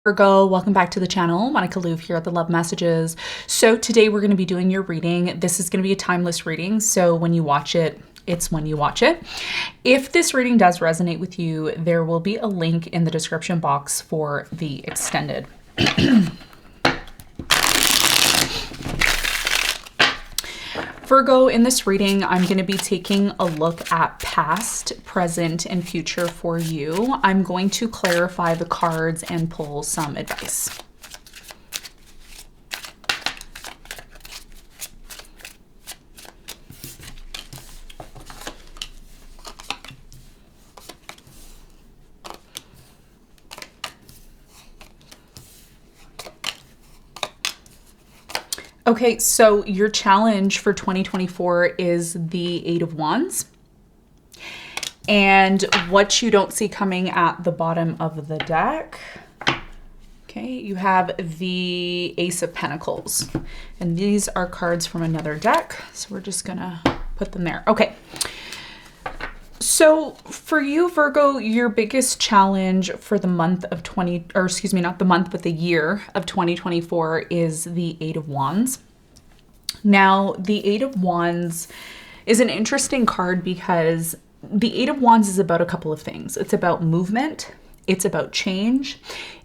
Virgo, welcome back to the channel. Monica LUVE here at the Love Messages. So today we're going to be doing your reading. This is going to be a timeless reading, so when you watch it, it's when you watch it. If this reading does resonate with you, there will be a link in the description box for the extended. Virgo, in this reading, I'm going to be taking a look at past, present, and future for you. I'm going to clarify the cards and pull some advice. Okay, so your challenge for 2024 is the Eight of Wands. And what you don't see coming at the bottom of the deck, okay, you have the Ace of Pentacles. And these are cards from another deck, so we're just gonna put them there. Okay. So for you, Virgo, your biggest challenge for the month of not the month, but the year of 2024 is the Eight of Wands. Now, the Eight of Wands is an interesting card because the Eight of Wands is about a couple of things. It's about movement, it's about change,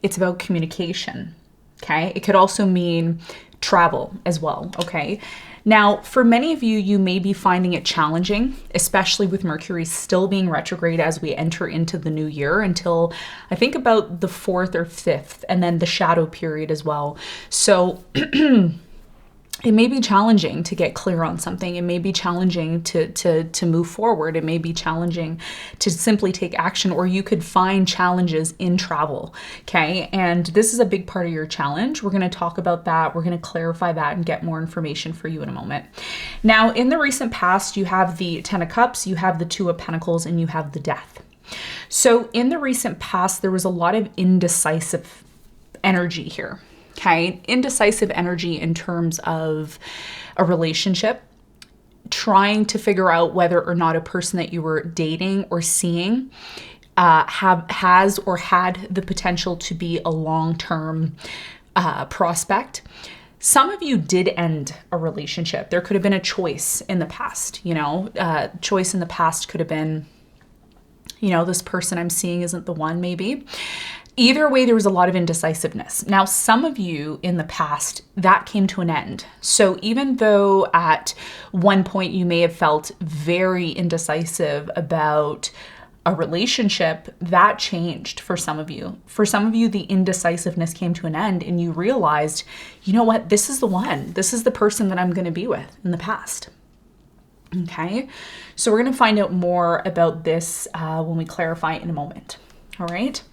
it's about communication, okay? It could also mean travel as well, okay? Now, for many of you, you may be finding it challenging, especially with Mercury still being retrograde as we enter into the new year until I think about the 4th or 5th, and then the shadow period as well. So it may be challenging to get clear on something. It may be challenging to move forward. It may be challenging to simply take action, or you could find challenges in travel, okay? And this is a big part of your challenge. We're going to talk about that. We're going to clarify that and get more information for you in a moment. Now, in the recent past, you have the Ten of Cups, you have the Two of Pentacles, and you have the Death. So in the recent past, there was a lot of indecisive energy here. Okay, indecisive energy in terms of a relationship, trying to figure out whether or not a person that you were dating or seeing has or had the potential to be a long-term prospect. Some of you did end a relationship. There could have been a choice in the past, choice in the past could have been, this person I'm seeing isn't the one, maybe. Either way, there was a lot of indecisiveness. Now, some of you in the past, that came to an end. So even though at one point you may have felt very indecisive about a relationship, that changed for some of you. For some of you, the indecisiveness came to an end and you realized, you know what, this is the one. This is the person that I'm going to be with in the past. Okay, so we're going to find out more about this when we clarify in a moment. All right.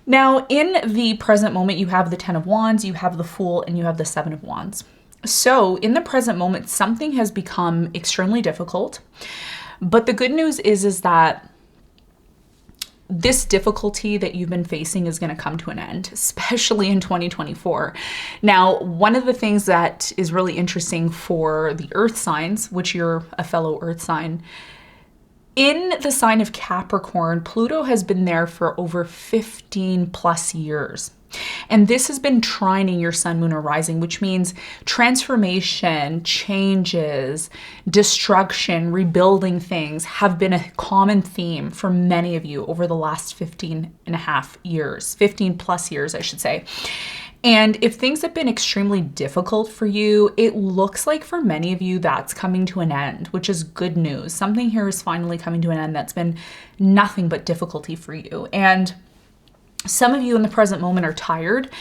Now, in the present moment, you have the Ten of Wands, you have the Fool, and you have the Seven of Wands. So in the present moment, something has become extremely difficult. But the good news is that this difficulty that you've been facing is going to come to an end, especially in 2024. Now, one of the things that is really interesting for the Earth signs, which you're a fellow Earth sign, in the sign of Capricorn, Pluto has been there for over 15 plus years. And this has been trining your sun, moon, or rising, which means transformation, changes, destruction, rebuilding things have been a common theme for many of you over the last 15 plus years, I should say. And if things have been extremely difficult for you, it looks like for many of you that's coming to an end, which is good news. Something here is finally coming to an end that's been nothing but difficulty for you. And some of you in the present moment are tired.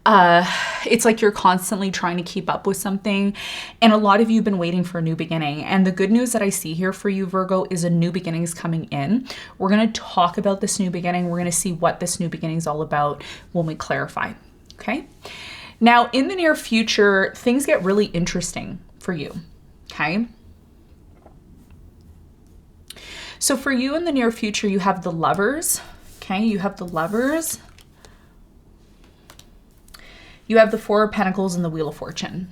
It's like you're constantly trying to keep up with something. And a lot of you have been waiting for a new beginning. And the good news that I see here for you, Virgo, is a new beginning is coming in. We're going to talk about this new beginning. We're going to see what this new beginning is all about when we clarify. Okay. Now, in the near future, things get really interesting for you. Okay. So for you in the near future, you have the Lovers. Okay. You have the Lovers. You have the Four of Pentacles and the Wheel of Fortune.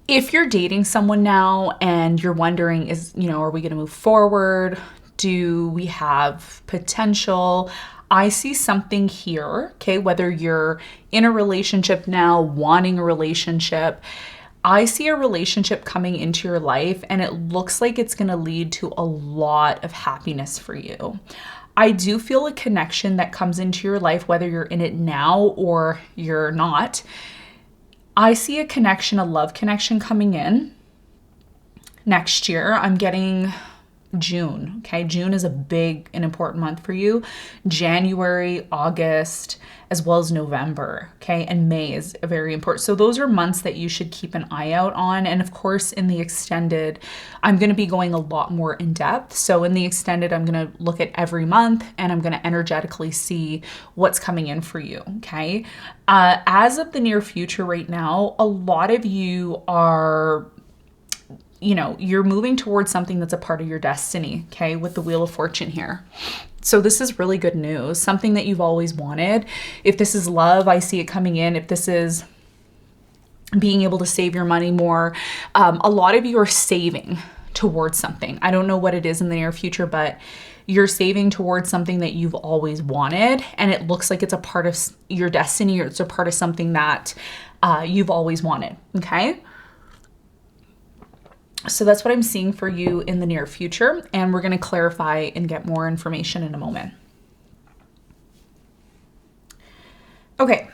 If you're dating someone now and you're wondering, are we going to move forward? Do we have potential? I see something here, okay, whether you're in a relationship now, wanting a relationship, I see a relationship coming into your life and it looks like it's going to lead to a lot of happiness for you. I do feel a connection that comes into your life, whether you're in it now or you're not. I see a connection, a love connection coming in next year. I'm getting June, okay? June is a big and important month for you. January, August, as well as November, okay? And May is very important. So those are months that you should keep an eye out on. And of course, in the extended, I'm going to be going a lot more in depth. So in the extended, I'm going to look at every month and I'm going to energetically see what's coming in for you, okay? As of the near future right now, a lot of you are, you're moving towards something that's a part of your destiny, okay, with the Wheel of Fortune here. So this is really good news, something that you've always wanted. If this is love, I see it coming in. If this is being able to save your money more, a lot of you are saving towards something. I don't know what it is in the near future, but you're saving towards something that you've always wanted. And it looks like it's a part of your destiny, or it's a part of something that you've always wanted, okay? So that's what I'm seeing for you in the near future. And we're going to clarify and get more information in a moment. Okay.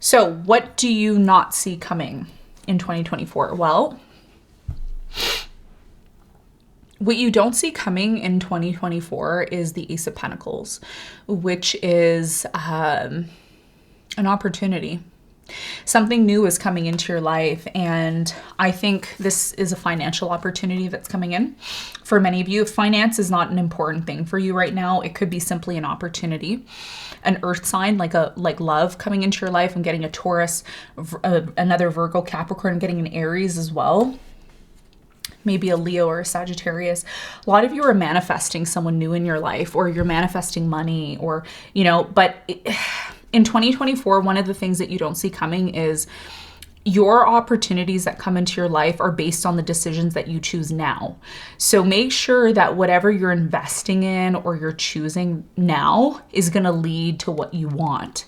So what do you not see coming in 2024? Well, what you don't see coming in 2024 is the Ace of Pentacles, which is an opportunity. Something new is coming into your life, and I think this is a financial opportunity that's coming in. For many of you, if finance is not an important thing for you right now, it could be simply an opportunity. An earth sign like love coming into your life. I'm getting a Taurus, another Virgo, Capricorn, I'm getting an Aries as well. Maybe a Leo or a Sagittarius. A lot of you are manifesting someone new in your life, or you're manifesting money, or, in 2024, one of the things that you don't see coming is your opportunities that come into your life are based on the decisions that you choose now. So make sure that whatever you're investing in or you're choosing now is going to lead to what you want.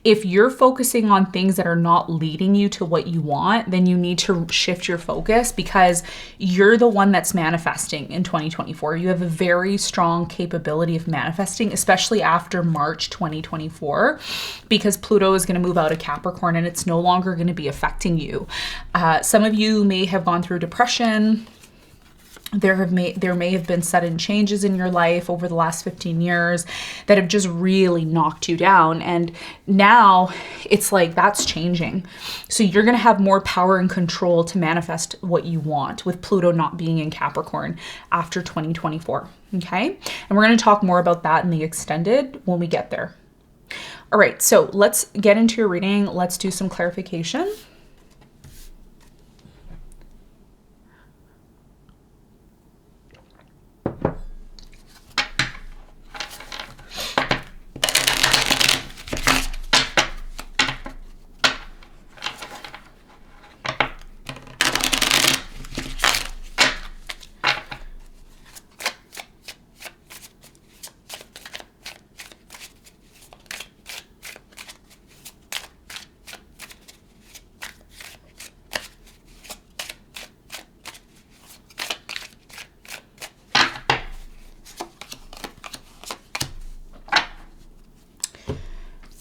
If you're focusing on things that are not leading you to what you want, then you need to shift your focus, because you're the one that's manifesting in 2024. You have a very strong capability of manifesting, especially after March 2024, because Pluto is going to move out of Capricorn and it's no longer going to be affecting you. Some of you may have gone through depression. There may have been sudden changes in your life over the last 15 years that have just really knocked you down. And now it's like that's changing. So you're going to have more power and control to manifest what you want with Pluto not being in Capricorn after 2024. Okay. And we're going to talk more about that in the extended when we get there. All right. So let's get into your reading. Let's do some clarification.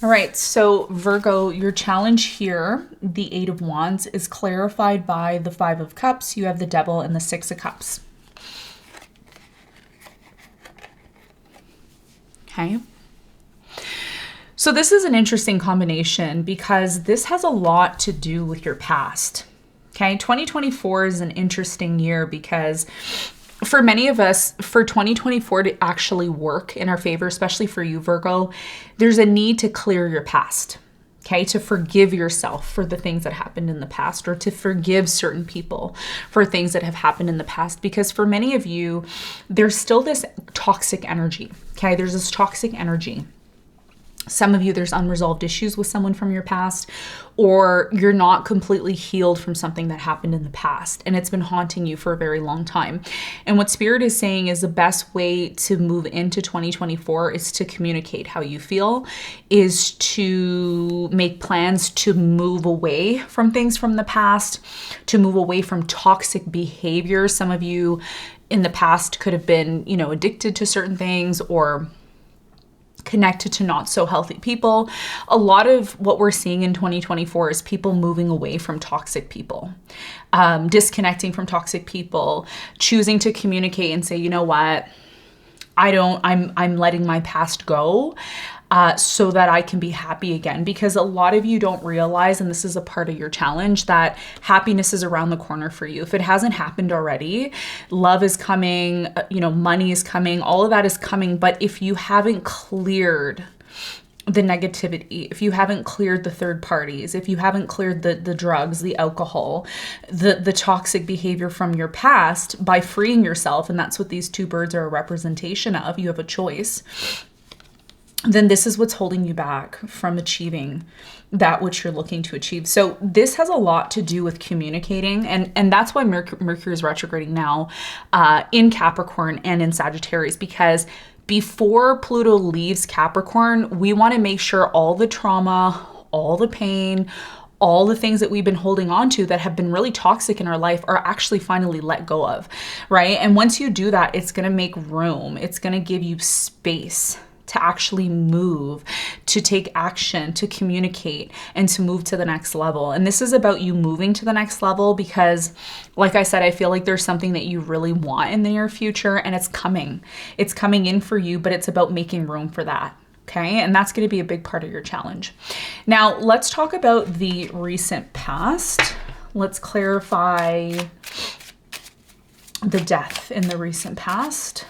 All right, so Virgo, your challenge here, the 8 of Wands, is clarified by the 5 of Cups. You have the Devil and the 6 of Cups. Okay. So this is an interesting combination because this has a lot to do with your past. Okay, 2024 is an interesting year because for many of us, for 2024 to actually work in our favor, especially for you, Virgo, there's a need to clear your past, okay? To forgive yourself for the things that happened in the past, or to forgive certain people for things that have happened in the past. Because for many of you, there's still this toxic energy, okay? There's this toxic energy. Some of you, there's unresolved issues with someone from your past, or you're not completely healed from something that happened in the past and it's been haunting you for a very long time. And what Spirit is saying is the best way to move into 2024 is to communicate how you feel, is to make plans to move away from things from the past, to move away from toxic behavior. Some of you in the past could have been, addicted to certain things or connected to not so healthy people. A lot of what we're seeing in 2024 is people moving away from toxic people, disconnecting from toxic people, choosing to communicate and say, you know what, I'm letting my past go so that I can be happy again. Because a lot of you don't realize, and this is a part of your challenge, that happiness is around the corner for you. If it hasn't happened already, love is coming, money is coming, all of that is coming. But if you haven't cleared the negativity, if you haven't cleared the third parties, if you haven't cleared the drugs, the alcohol, the toxic behavior from your past by freeing yourself, and that's what these two birds are a representation of, you have a choice, then this is what's holding you back from achieving that which you're looking to achieve. So this has a lot to do with communicating, and that's why Mercury is retrograding now in Capricorn and in Sagittarius, because before Pluto leaves Capricorn, we want to make sure all the trauma, all the pain, all the things that we've been holding on to that have been really toxic in our life are actually finally let go of, right? And once you do that, it's going to make room. It's going to give you space to actually move, to take action, to communicate, and to move to the next level. And this is about you moving to the next level because, like I said, I feel like there's something that you really want in the near future and it's coming. It's coming in for you, but it's about making room for that. Okay, and that's going to be a big part of your challenge. Now, let's talk about the recent past. Let's clarify the death in the recent past.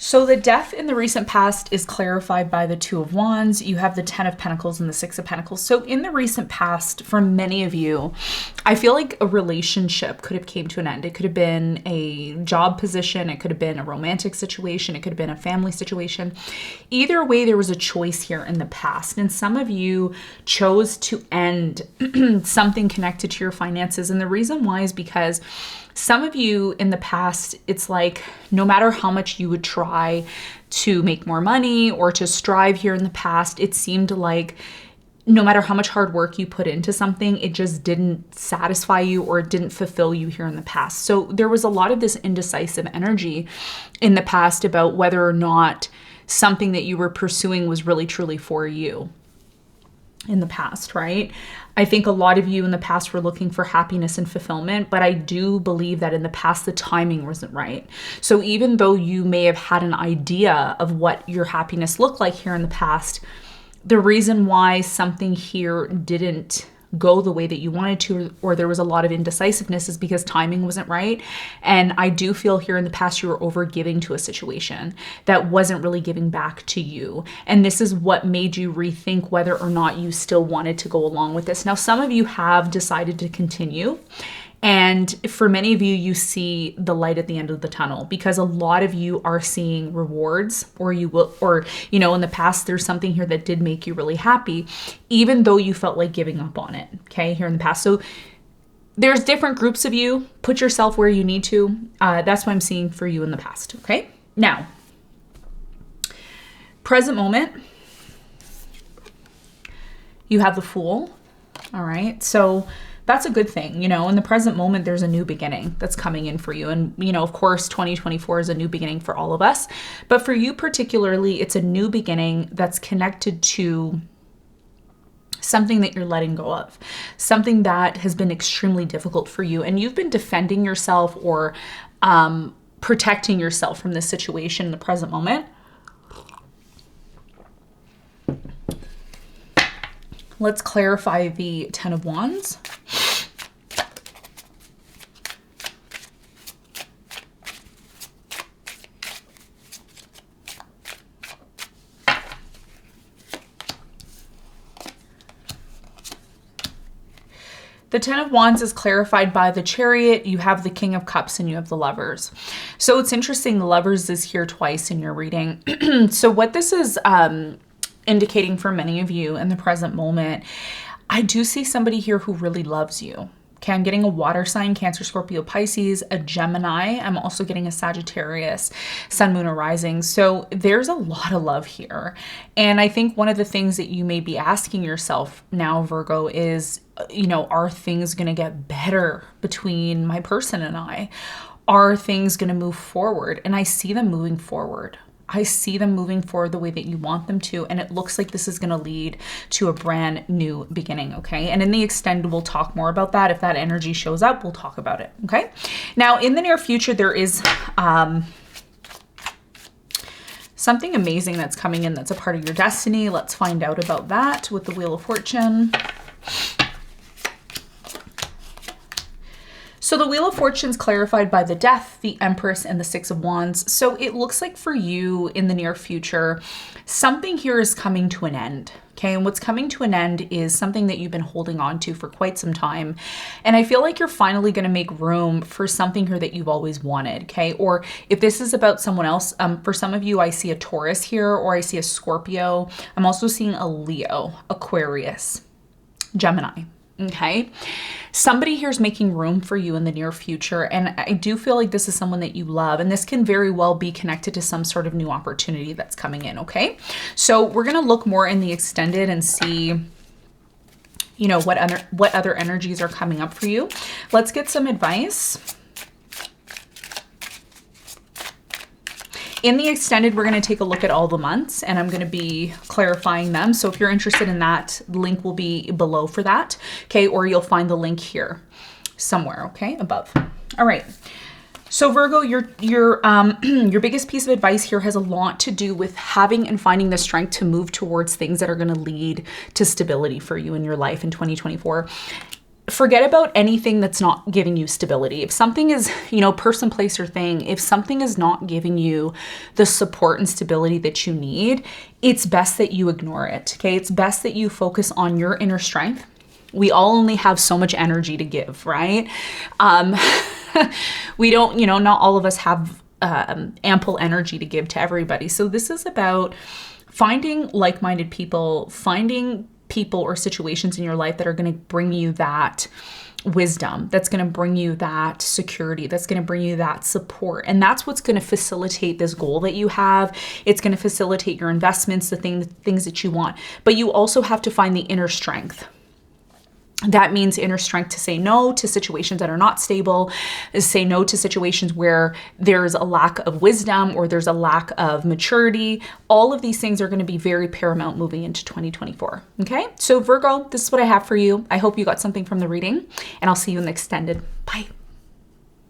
So the death in the recent past is clarified by the Two of Wands. You have the Ten of Pentacles and the Six of Pentacles. So in the recent past, for many of you, I feel like a relationship could have came to an end. It could have been a job position. It could have been a romantic situation. It could have been a family situation. Either way, there was a choice here in the past. And some of you chose to end something connected to your finances. And the reason why is because some of you in the past, it's like no matter how much you would try to make more money or to strive here in the past, it seemed like no matter how much hard work you put into something, it just didn't satisfy you or it didn't fulfill you here in the past. So there was a lot of this indecisive energy in the past about whether or not something that you were pursuing was really truly for you in the past, right? I think a lot of you in the past were looking for happiness and fulfillment, but I do believe that in the past, the timing wasn't right. So even though you may have had an idea of what your happiness looked like here in the past, the reason why something here didn't go the way that you wanted to, or there was a lot of indecisiveness, is because timing wasn't right. And I do feel here in the past you were over giving to a situation that wasn't really giving back to you. And this is what made you rethink whether or not you still wanted to go along with this. Now, some of you have decided to continue. And for many of you, you see the light at the end of the tunnel because a lot of you are seeing rewards, or you will, or, you know, in the past, there's something here that did make you really happy, even though you felt like giving up on it. Okay. Here in the past. So there's different groups of you. Put yourself where you need to. That's what I'm seeing for you in the past. Okay. Now, present moment, you have the Fool. All right. So that's a good thing. You know, in the present moment, there's a new beginning that's coming in for you. And, you know, of course, 2024 is a new beginning for all of us. But for you particularly, it's a new beginning that's connected to something that you're letting go of, something that has been extremely difficult for you. And you've been defending yourself or protecting yourself from this situation in the present moment. Let's clarify the Ten of Wands. The Ten of Wands is clarified by the Chariot. You have the King of Cups and you have the Lovers. So it's interesting, the Lovers is here twice in your reading. So what this is indicating for many of you in the present moment, I do see somebody here who really loves you. Okay, I'm getting a water sign, Cancer, Scorpio, Pisces, a Gemini. I'm also getting a Sagittarius, Sun, Moon, or Rising. So there's a lot of love here. And I think one of the things that you may be asking yourself now, Virgo, is, you know, are things going to get better between my person and I? Are things going to move forward? And I see them moving forward. I see them moving forward the way that you want them to, and it looks like this is going to lead to a brand new beginning, okay? And in the extended, we'll talk more about that. If that energy shows up, we'll talk about it, okay? Now, in the near future, there is something amazing that's coming in that's a part of your destiny. Let's find out about that with the Wheel of Fortune. So the Wheel of Fortune is clarified by the Death, the Empress, and the Six of Wands. So it looks like for you in the near future, something here is coming to an end. Okay, and what's coming to an end is something that you've been holding on to for quite some time. And I feel like you're finally going to make room for something here that you've always wanted, okay? Or if this is about someone else, for some of you, I see a Taurus here, or I see a Scorpio. I'm also seeing a Leo, Aquarius, Gemini. Okay, somebody here is making room for you in the near future. And I do feel like this is someone that you love. And this can very well be connected to some sort of new opportunity that's coming in. Okay, so we're going to look more in the extended and see, you know, what other energies are coming up for you. Let's get some advice. In the extended, we're going to take a look at all the months and I'm going to be clarifying them. So if you're interested in that, the link will be below for that. Okay. Or you'll find the link here somewhere. Okay. Above. All right. So Virgo, your biggest piece of advice here has a lot to do with having and finding the strength to move towards things that are going to lead to stability for you in your life in 2024. Forget about anything that's not giving you stability. If something is, you know, person, place, or thing, if something is not giving you the support and stability that you need, it's best that you ignore it, okay? It's best that you focus on your inner strength. We all only have so much energy to give, right? We don't, you know, not all of us have ample energy to give to everybody. So this is about finding like-minded people, finding people or situations in your life that are going to bring you that wisdom, that's going to bring you that security, that's going to bring you that support. And that's what's going to facilitate this goal that you have. It's going to facilitate your investments, the things that you want. But you also have to find the inner strength. That means inner strength to say no to situations that are not stable, say no to situations where there's a lack of wisdom or there's a lack of maturity. All of these things are going to be very paramount moving into 2024. Okay, so Virgo, this is what I have for you. I hope you got something from the reading, and I'll see you in the extended. Bye.